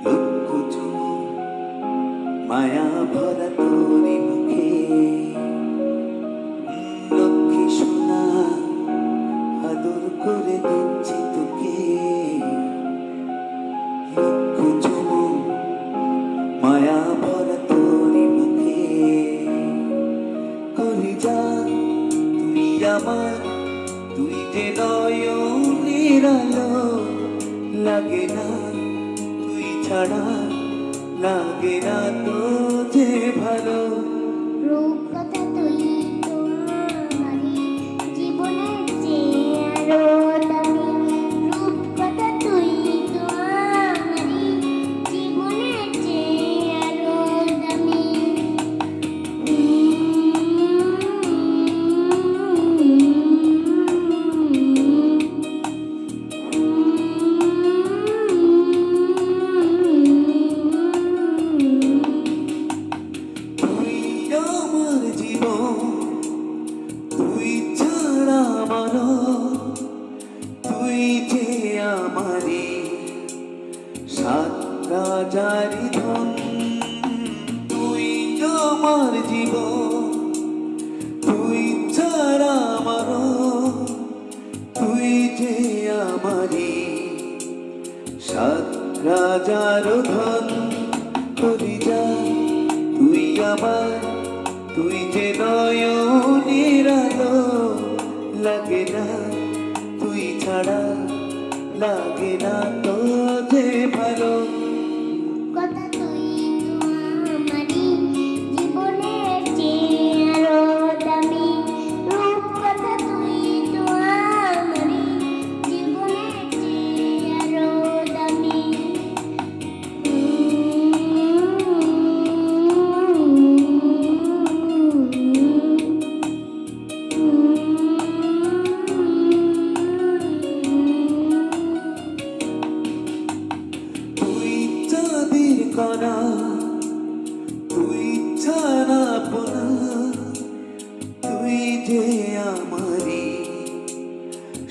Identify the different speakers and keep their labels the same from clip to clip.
Speaker 1: লক্ষ্য চুমুক মায়া ভরা তোরি মুখে, লক্ষ্মী সোনা আদর করে দিচ্ছি তোকে। লক্ষ্য চুমুক মায়া ভরা তোরি মুখে, কলিজা তুই আমার, তুই যে নয়নের আলো, লাগে না তুই ছাড়া, লাগে না তো যে ভালো।
Speaker 2: রূপকথা তুই তো আমারই জীবনের চেয়ে আরো দামি। রূপকথা তুই তো আমারই জীবনের চেয়ে আরো দামি।
Speaker 1: তুই আমার জীবন, তুই ছাড়া মানো, তুই যে আমারি সাত রাজারি ধন। তুই আমার জীবন, তুই ছাড়া মানো, তুই যে আমারি সাত রাজার ধন। কলিজা তুই আমার, তুই যে নয়নের আলো, লাগে না তুই ছাড়া, লাগে না তো যে ভালো।
Speaker 2: কথা তুই তো আমারই জীবনের চেয়ে আরো দামি। রূপকথা তুই তো আমারই জীবনের চেয়ে আরো দামি।
Speaker 1: তুই চাঁদের কণা, তুই ছাড়া পোনা, তুই যে আমারি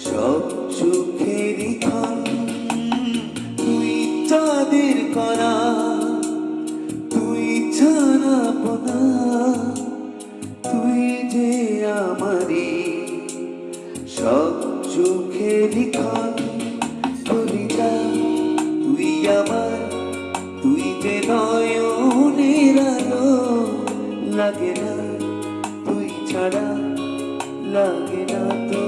Speaker 1: সব সুখেরই ক্ষণ। তুই চাঁদের কণা, তুই ছাড়া পোনা, তুই যে আমারি সব সুখেরই ক্ষণ। কলিজা তুই আমার, তুই যে নয়নের আলো, লাগে না তুই ছাড়া, লাগে না তো